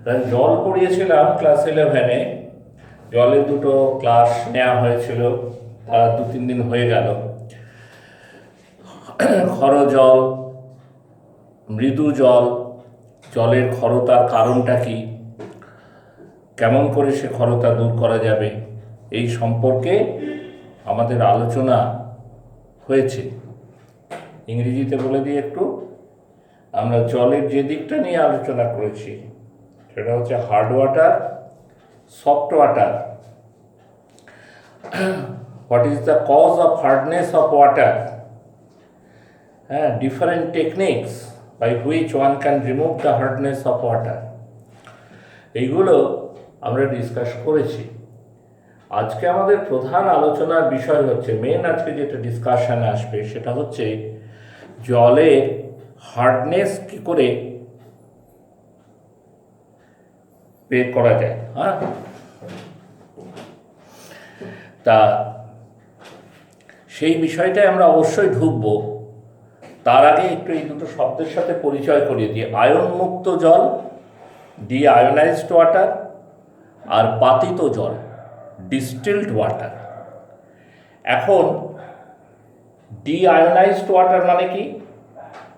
জল পড়িয়েছিলাম ক্লাস 11-এ। জলের দুটো ক্লাস নেওয়া হয়েছিল, তার 2-3 দিন হয়ে গেল। ক্ষর জল, মৃদু জল, জলের ক্ষরতার কারণটা কি, কেমন করে সে ক্ষরতা দূর করা যাবে, এই সম্পর্কে আমাদের আলোচনা হয়েছে। ইংরেজিতে বলে দিই একটু, আমরা জলের যে দিকটা নিয়ে আলোচনা করেছি সেটা হচ্ছে hard water, soft water. What is the cause of hardness of water, different techniques by which one can remove the hardness of water, এইগুলো আমরা ডিসকাস করেছি। আজকে আমাদের প্রধান আলোচনার বিষয় হচ্ছে, মেন আজকে যেটা ডিসকাশনে আসবে সেটা হচ্ছে জলের হার্ডনেস কি করে বের করা যায়। তা সেই বিষয়টাই আমরা অবশ্যই ঢুকবো। তার আগে একটু এই দুটো শব্দের সাথে পরিচয় করিয়ে দিই। আয়নমুক্ত জল, ডি আয়োনাইজড ওয়াটার, আর পাতিত জল, ডিস্টিলড ওয়াটার। এখন ডি আয়োনাইজড ওয়াটার মানে কি?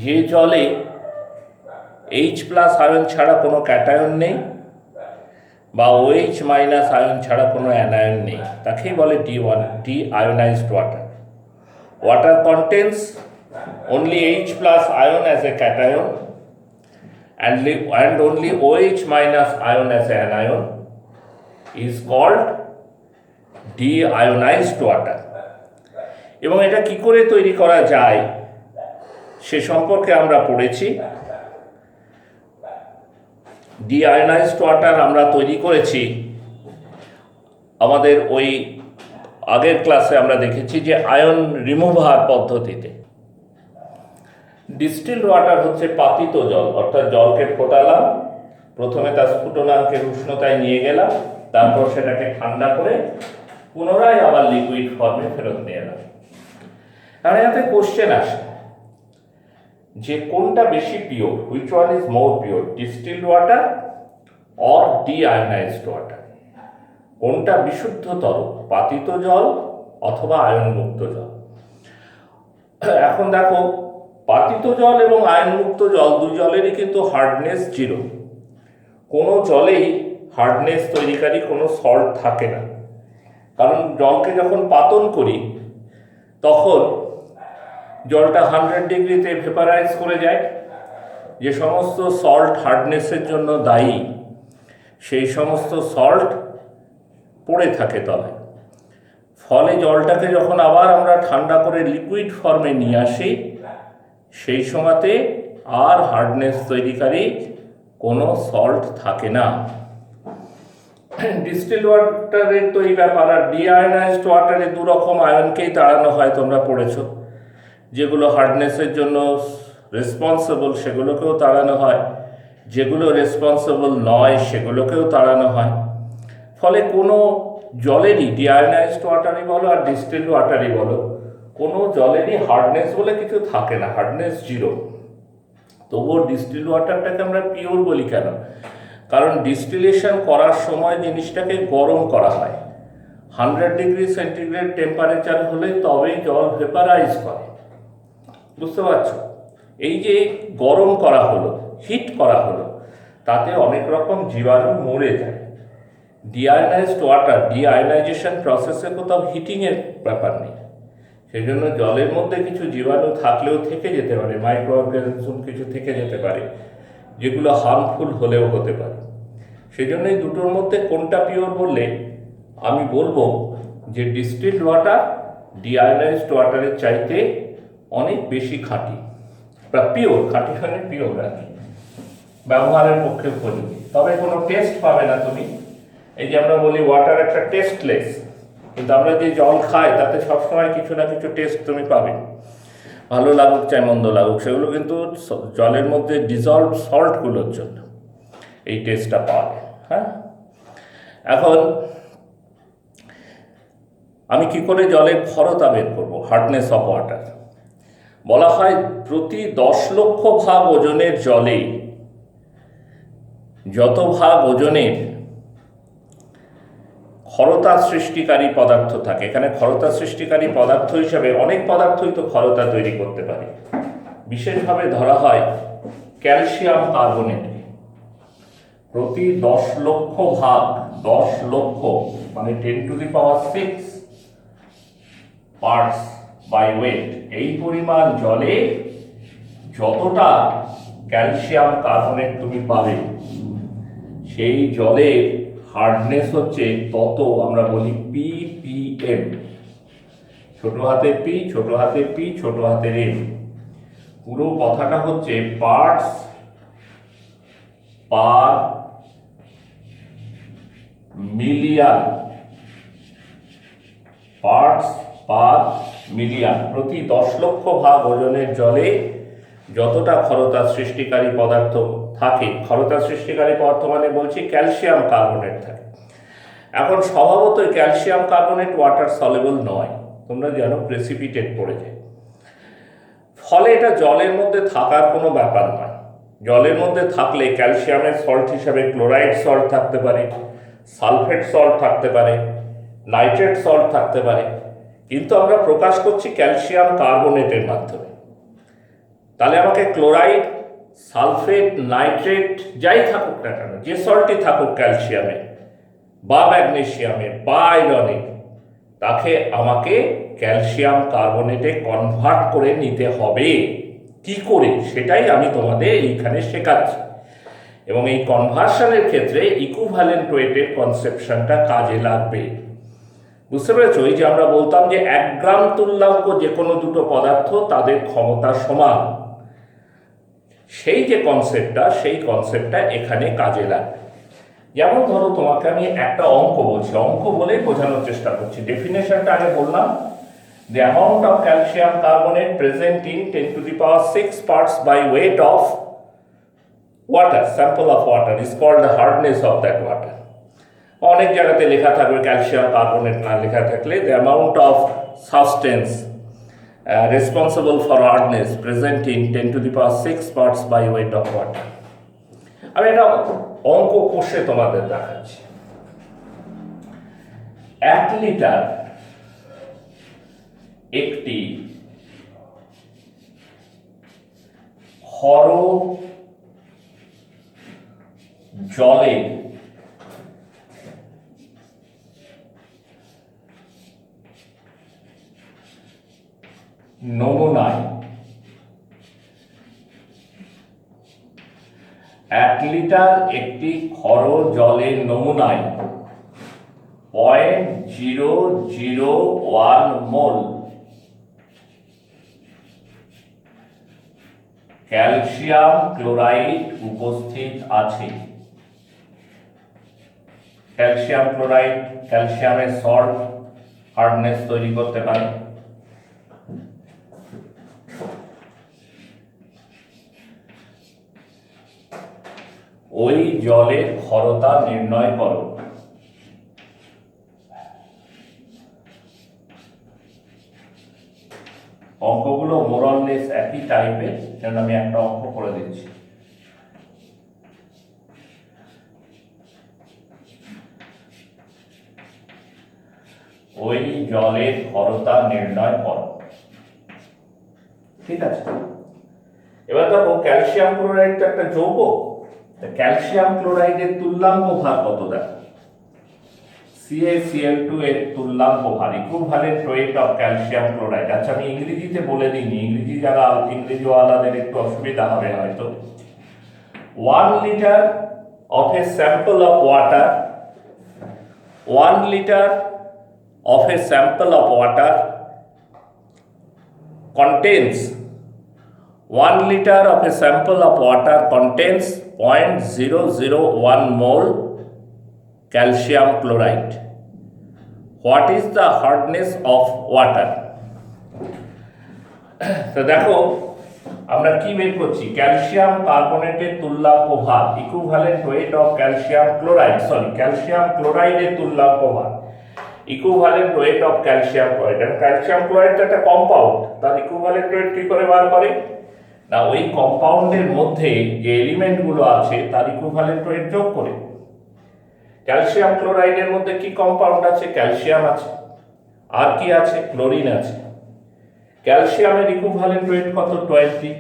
যে জলে H+ আয়ন ছাড়া কোনো ক্যাটায়ন নেই বা OH- আয়ন ছাড়া কোনো অ্যানায়ন নেই, তাকেই বলে deionized water. Water contains only H+ ion as a cation and only OH- ion as an anion is called deionized water. এবং এটা কি করে তৈরি করা যায় সে সম্পর্কে আমরা পড়েছি। ডিআয়োনাইজড ওয়াটার আমরা তৈরি করেছি আমাদের ওই আগের ক্লাসে আমরা দেখেছি যে আয়ন রিমুভার পদ্ধতিতে। ডিস্টিলড ওয়াটার হচ্ছে পাতিত জল, অর্থাৎ জলকে ফোটালাম, প্রথমে তার স্ফুটনাঙ্কের উষ্ণতায় নিয়ে গেলাম, তারপর সেটাকে ঠান্ডা করে পুনরায় আবার লিকুইড ফর্মে ফেরত নিয়ে এলাম। আর এতে কোশ্চেন আসে যে কোনটা বেশি pure, which one is more pure, distilled water or deionised water? কোনটা বিশুদ্ধতর, পাতিত জল অথবা আয়নমুক্ত জল? এখন দেখো, পাতিত জল এবং আয়নমুক্ত জল দুই জলেরই কিন্তু হার্ডনেস 0। কোনো জলেই হার্ডনেস তৈরিকারী কোনো সল্ট থাকে না, কারণ জলকে যখন পাতন করি তখন জলটা 100 ডিগ্রিতে ভেপারাইজ করে যায়। যে সমস্ত সল্ট হার্ডনেসের জন্য দায়ী সেই সমস্ত সল্ট পড়ে থাকে তলায়। ফলে জলটাকে যখন আবার আমরা ঠান্ডা করে লিকুইড ফর্মে নিয়ে আসি, সেই সময়তে আর হার্ডনেস তৈরিকারী কোনো সল্ট থাকে না। ডিস্টিলড ওয়াটারের তো এই ব্যাপার। আর ডিআয়োনাইজড ওয়াটারে দু রকম আয়নকেই তাড়ানো হয়, তোমরা পড়েছো। যেগুলো হার্ডনেসের জন্য রেসপন্সিবল সেগুলোকেও তাড়ানো হয়, যেগুলো রেসপন্সিবল নয় সেগুলোকেও তাড়ানো হয়। ফলে কোনো জলেরই, ডিআয়োনাইজড ওয়াটারই বলো আর ডিস্টিলড ওয়াটারই বলো, কোনো জলেরই হার্ডনেস বলে কিছু থাকে না, হার্ডনেস 0। তবুও ডিস্টিলড ওয়াটারটাকে আমরা পিওর বলি কেন? কারণ ডিস্টিলেশন করার সময় জিনিসটাকে গরম করা হয়। 100 ডিগ্রি সেন্টিগ্রেড টেম্পারেচার হলে তবেই জল ভেপারাইজ করে, বুঝতে পারছো? এই যে গরম করা হলো, হিট করা হলো, তাতে অনেক রকম জীবাণু মরে যায়। ডিআয়োনাইজড ওয়াটার, ডিআয়োনাইজেশন প্রসেসে কোথাও হিটিংয়ের ব্যাপার নেই। সেই জন্য জলের মধ্যে কিছু জীবাণু থাকলেও থেকে যেতে পারে, মাইক্রো অর্গানিজম কিছু থেকে যেতে পারে, যেগুলো হার্মফুল হলেও হতে পারে। সেই জন্য এই দুটোর মধ্যে কোনটা পিওর বললে আমি বলবো যে ডিস্টিলড ওয়াটার ডিআয়োনাইজড ওয়াটারের চাইতে অনেক বেশি খাঁটি বা পিওর। খাঁটি মানে পিওর আর কি, ব্যবহারের পক্ষে উপযোগী। তবে কোনো টেস্ট পাবে না তুমি। এই যে আমরা বলি ওয়াটার একটা টেস্টলেস, কিন্তু আমরা যে জল খাই তাতে সবসময় কিছু না কিছু টেস্ট তুমি পাবে, ভালো লাগুক চাই মন্দ লাগুক। সেগুলো কিন্তু জলের মধ্যে ডিজলভ সল্টগুলোর জন্য এই টেস্টটা পাবে। এখন আমি কি করে জলের ক্ষরতা বের করবো, হার্ডনেস অফ ওয়াটার? বলা হয় প্রতি 10 লক্ষ ভাগ ওজনের জলে যত ভাগ ওজনের ক্ষরতা সৃষ্টিকারী পদার্থ থাকে, এখানে ক্ষরতা সৃষ্টিকারী পদার্থ হিসাবে অনেক পদার্থই তো ক্ষরতা তৈরি করতে পারে, বিশেষভাবে ধরা হয় ক্যালসিয়াম কার্বনেটকে। প্রতি 10 লক্ষ ভাগ, 10 লক্ষ মানে 10⁶ পার্টস বাই ওয়েট, এই পরিমাণ জলে যতটা ক্যালসিয়াম কার্বনেট তুমি পাবে, সেই জলের হার্ডনেস হচ্ছে তত, আমরা বলি ppm, ছোট হাতের পি, ছোট হাতের পি, ছোট হাতের এম। পুরো কথাটা হচ্ছে parts per million, parts per million. প্রতি 10 লক্ষ ভাগ ওজনের জলে যতটা ক্ষরতা সৃষ্টিকারী পদার্থ থাকে, ক্ষরতা সৃষ্টিকারী পদার্থ মানে বলছি ক্যালসিয়াম কার্বনেট থাকে। এখন স্বভাবতই ক্যালসিয়াম কার্বনেট ওয়াটার সলেবল নয়, তোমরা জানো প্রেসিপিটেট পড়ে যায়, ফলে এটা জলের মধ্যে থাকার কোনো ব্যাপার নয়। জলের মধ্যে থাকলে ক্যালসিয়ামের সল্ট হিসাবে ক্লোরাইড সল্ট থাকতে পারে, সালফেট সল্ট থাকতে পারে, নাইট্রেট সল্ট থাকতে পারে, কিন্তু আমরা প্রকাশ করছি ক্যালসিয়াম কার্বনেটের মাধ্যমে। তাহলে আমাকে ক্লোরাইড, সালফেট, নাইট্রেট যাই থাকুক না কেন, যে সল্টই থাকুক ক্যালসিয়ামে বা ম্যাগনেসিয়ামে বা আয়রনে, তাকে আমাকে ক্যালসিয়াম কার্বনেটে কনভার্ট করে নিতে হবে। কি করে সেটাই আমি তোমাদের এইখানে শেখাচ্ছি, এবং এই কনভার্সনের ক্ষেত্রে ইকুইভ্যালেন্ট ওয়েটের কনসেপশনটা কাজে লাগবে। বুঝতে পেরেছো? এই যে আমরা বলতাম যে 1 গ্রাম তুল্যাঙ্ক যে কোনো দুটো পদার্থ তাদের ক্ষমতা সমান, সেই যে কনসেপ্টটা, সেই কনসেপ্টটা এখানে কাজে লাগবে। যেমন ধরো তোমাকে আমি একটা অঙ্ক বলছি, অঙ্ক বলেই বোঝানোর চেষ্টা করছি। ডেফিনেশনটা আগে বললাম, the amount of calcium carbonate present in 10⁶ parts by weight of water, sample of water, is called the hardness of that water. অনেক জায়গাতে লেখা থাকবে ক্যালসিয়াম কার্বনেট, না লেখা থাকলে the amount of substance responsible for hardness present in 10⁶ parts by weight of water. আমি একটা অঙ্ক কষে তোমাদের দেখাচ্ছি। 1 লিটার একটি ক্ষর জলে নমুনায় 1 লিটার একটি ক্ষর জলের নমুনায় 0.001 মোল ক্যালসিয়াম ক্লোরাইড উপস্থিত আছে। ক্যালসিয়াম ক্লোরাইড ক্যালসিয়ামের সল্ট হার্ডনেস তৈরি করতে পারে। ওই জলের ক্ষরতা নির্ণয় করো। অঙ্কগুলো মোরলেস একই টাইপের, যেন আমি একটা অঙ্ক করে দিচ্ছি। ওই জলের ক্ষরতা নির্ণয় করো, ঠিক আছে? এবার দেখো ক্যালসিয়াম ক্লোরাইড তো একটা যৌগ, ক্যালসিয়াম ক্লোরাইডের তুল্যাঙ্ক ভার কত দেখো, CaCl2 এর তুল্যাঙ্ক ভার, equivalent weight of calcium chloride. আচ্ছা আমি ইংরেজিতে বলে দিইনি, ইংরেজি যারা ইংরেজিওয়ালাদের একটু অসুবিধা হবে হয়তো। 1 litre of a sample of water, 1 liter of a sample of water contains 1 liter of a sample of water contains 0.001 mole calcium chloride. What is the hardness of water? তো দেখো আমরা কি বের করছি, ক্যালসিয়াম কার্বনেটের তুল্যাঙ্ক ভার, equivalent weight of calcium chloride, calcium ক্লোরাইডের তুল্যাঙ্ক ভার, equivalent weight of calcium chloride. Calcium chloride তো একটা কম্পাউন্ড, তার ইকুইভ্যালেন্ট ওয়েট কি করে বার করে, না ওই কম্পাউন্ডের মধ্যে যে এলিমেন্টগুলো আছে তার ইকুইভ্যালেন্ট ওয়েট যোগ করে। ক্যালসিয়াম ক্লোরাইডের মধ্যে কি কম্পাউন্ড আছে? ক্যালসিয়াম আছে, আর কি আছে? ক্লোরিন আছে। ক্যালসিয়ামের ইকুইভ্যালেন্ট ওয়েট কত? 20।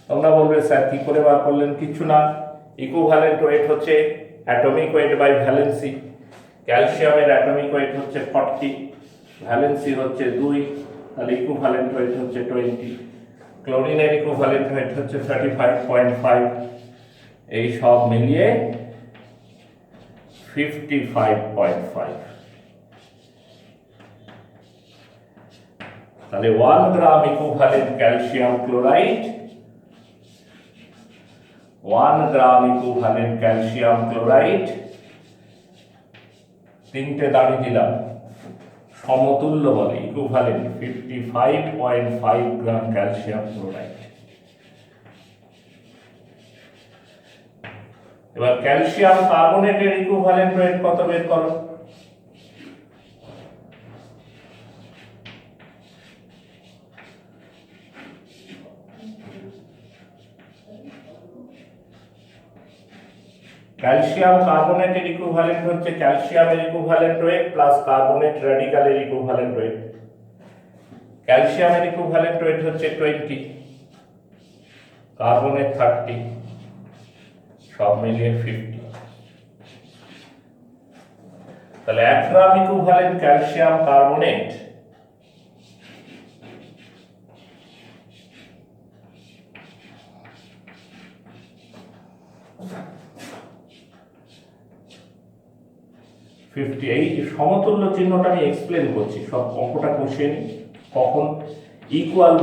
তোমরা বলবে স্যার কি করে বার করলেন? কিছু না, ইকুইভ্যালেন্ট ওয়েট হচ্ছে অ্যাটমিক ওয়েট বাই ভ্যালেন্সি। ক্যালসিয়ামের অ্যাটমিক ওয়েট হচ্ছে 40, ভ্যালেন্সি হচ্ছে 2, তাহলে ইকুইভ্যালেন্ট ওয়েট হচ্ছে 20। ক্লোরিনের ইকুইভ্যালেন্ট ওয়েট হচ্ছে 35.5। এই সব মিলিয়ে 55.5। তাহলে 1 gram equivalent calcium chloride, 1 gram equivalent calcium chloride, তিনটে দাঁড়িয়ে দিলাম, সমতুল্য বলে ইকুইভ্যালেন্ট 55.5 গ্রাম ক্যালসিয়াম ক্লোরাইড। এবার ক্যালসিয়াম কার্বনেটের ইকুইভ্যালেন্ট ওয়েট কত বের করো? ক্যালসিয়াম কার্বনেটের ইকুইভ্যালেন্ট হচ্ছে ক্যালসিয়ামের ইকুইভ্যালেন্ট ওয়েট প্লাস কার্বনেট র্যাডিক্যালের ইকুইভ্যালেন্ট ওয়েট। ক্যালসিয়ামের ইকুইভ্যালেন্ট ওয়েট হচ্ছে 20, কার্বনেট 30, সব মিলিয়ে 50। তাহলে 1 গ্রাম ইকুইভ্যালেন্ট ক্যালসিয়াম কার্বনেট এই সমতুল্য চিহ্নটা আমি এক্সপ্লেন করছি, সব অঙ্কটা কষিয়ে নি, কখন ইকুয়াল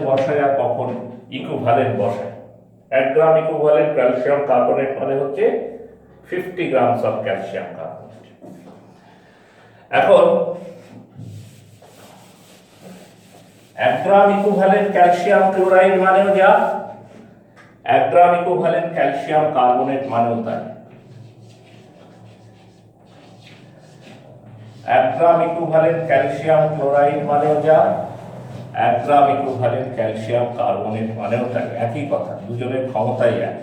বসায় আর কখন ইকুইভ্যালেন্ট বসায়। 1 গ্রাম ইকুইভ্যালেন্ট ক্যালসিয়াম কার্বনেট মানে হচ্ছে 50 গ্রামস অফ ক্যালসিয়াম কার্বনেট। এখন 1 গ্রাম ইকুইভ্যালেন্ট ক্যালসিয়াম ক্লোরাইড মানেও যা, 1 গ্রাম ইকুইভ্যালেন্ট ক্যালসিয়াম কার্বনেট মানেও তাই। 1 গ্রাম ইকুইভ্যালেন্ট ক্যালসিয়াম ক্লোরাইড মানেও যা, 1 গ্রাম ইকুইভ্যালেন্ট ক্যালসিয়াম কার্বনেট মানেও তাই, একই কথা, দুজনের ক্ষমতাই এক।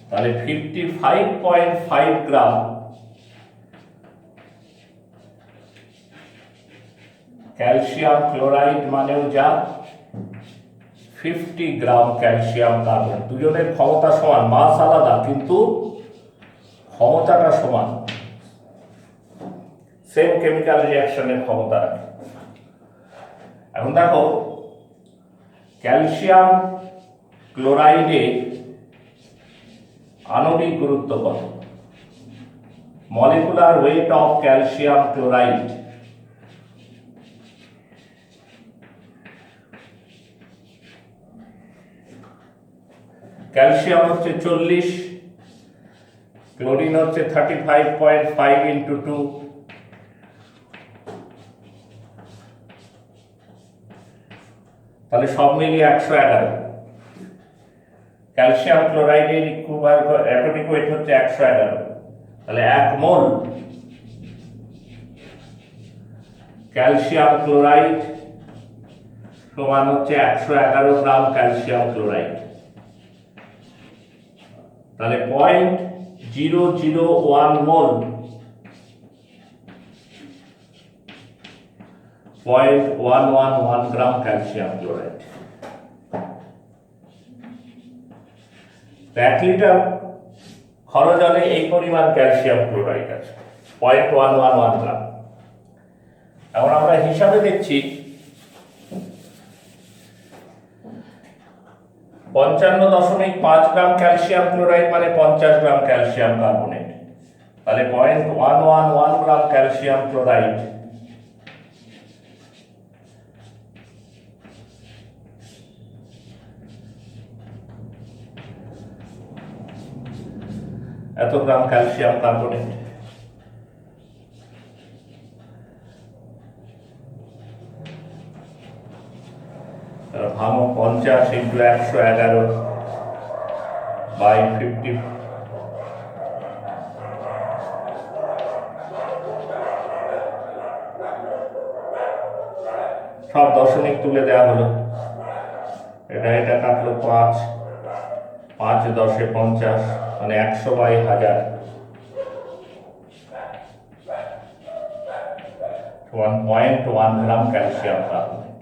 তাহলে 55.5 গ্রাম ক্যালসিয়াম ক্লোরাইড মানেও যা, 50 গ্রাম ক্যালসিয়াম কার্বনেট। দুজনের ক্ষমতা সমান, মাস আলাদা কিন্তু ক্ষমতাটা সমান, সেম কেমিক্যাল রিঅ্যাকশনের ক্ষমতা রাখে। এখন দেখো ক্যালসিয়াম ক্লোরাইডে আণবিক গুরুত্ব কত? Molecular weight of calcium chloride calcium হচ্ছে 40, ক্লোরিন হচ্ছে 35.5 ইন্টু 2, তাহলে সব মিলিয়ে 111। ক্যালসিয়াম ক্লোরাইডের অ্যাটমিক ওয়েট হচ্ছে 111, তাহলে 1 মোল ক্যালসিয়াম ক্লোরাইড সমান হচ্ছে 111 গ্রাম ক্যালসিয়াম ক্লোরাইড। তাহলে 0.001 মোল, 0.111 গ্রাম ক্যালসিয়াম ক্লোরাইড। 1 লিটার খরচ জলে এই পরিমাণ ক্যালসিয়াম ক্লোরাইড আছে, 0.111 গ্রাম। এখন আমরা হিসাবে দেখছি 55.5 গ্রাম ক্যালসিয়াম ক্লোরাইড মানে 50 গ্রাম ক্যালসিয়াম কার্বনেট, তাহলে 0.111 গ্রাম ক্যালসিয়াম ক্লোরাইড এত গ্রাম ক্যালসিয়াম কার্বনেট। ভাঙো 50 ইন্টু 111 বাই 50, সব দশমিক তুলে দেওয়া হলো। এটা কাটলো 5, 5 10 50, মানে 100/1000, 1.1 গ্রাম ক্যালসিয়াম কার্বনেট।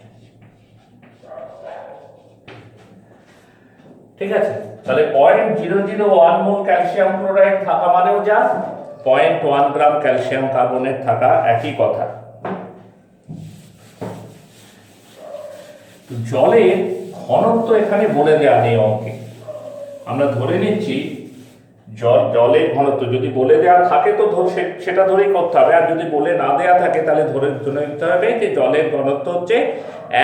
ঠিক আছে, তাহলে 0.001 মোল ক্যালসিয়াম ক্লোরাইড থাকা মানেও যা 0.1 গ্রাম ক্যালসিয়াম কার্বনেট থাকা একই কথা। জলের ঘনত্ব এখানে বলে দেওয়া নেই অঙ্কে, আমরা ধরে নিচ্ছি জলের ঘনত্ব যদি বলে দেওয়া থাকে তো সেটা ধরেই করতে হবে, আর যদি বলে না দেওয়া থাকে তাহলে ধরে নিতে হবে যে জলের ঘনত্ব হচ্ছে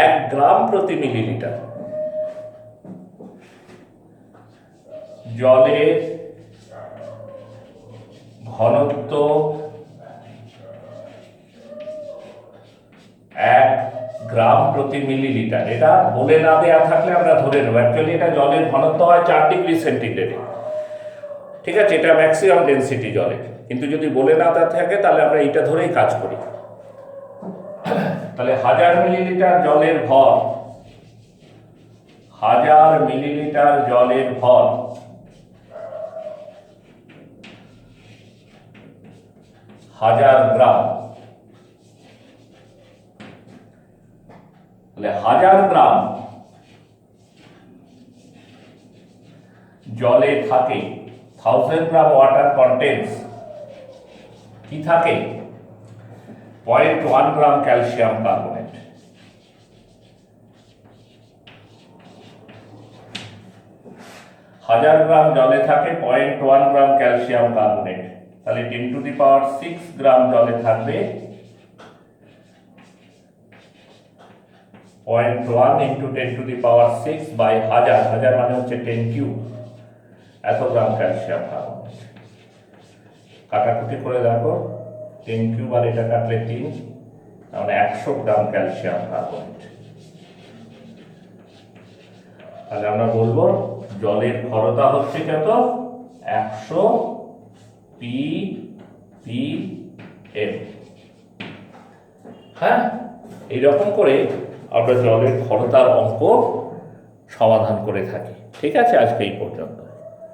1 গ্রাম প্রতি মিলিলিটার। জলের ঘনত্ব 1 গ্রাম প্রতি মিলিলিটার, এটা বলে না দেওয়া থাকলে আমরা ধরে নেব। অ্যাকচুয়ালি এটা জলের ঘনত্ব হয় 4 ডিগ্রি সেন্টিগ্রেডে, ঠিক আছে, এটা ম্যাক্সিমাম ডেনসিটি জলের, কিন্তু যদি বলে না দেওয়া থাকে তাহলে আমরা এইটা ধরেই কাজ করি। তাহলে 1000 মিলিলিটার জলের ভর, 1000 মিলিলিটার জলের ভর 1000 গ্রাম, তাহলে 1000 গ্রাম জলে থাকে 1000 গ্রাম ওয়াটার কন্টেন্টস কি থাকে 0.1 গ্রাম ক্যালসিয়াম কার্বনেট। হাজার গ্রাম জলে থাকে 0.1 গ্রাম ক্যালসিয়াম কার্বনেট, তাহলে 10⁶ গ্রাম জলে থাকবে 0.1 × 10⁶/1000, 1000 মানে হচ্ছে 10 কিউব, এত গ্রাম ক্যালসিয়াম কার্বনেট। কাটাকুটি করে দেখো, 10 কিউব আর এটা কাটলে 3, তাহলে 100 গ্রাম ক্যালসিয়াম কার্বনেট। তাহলে আমরা বলবো জলের ক্ষরতা হচ্ছে কত, 100 ppm। হ্যাঁ, এইরকম করে আমরা জলের ক্ষরতার অঙ্ক সমাধান করে থাকি। ঠিক আছে, আজকে এই পর্যন্ত।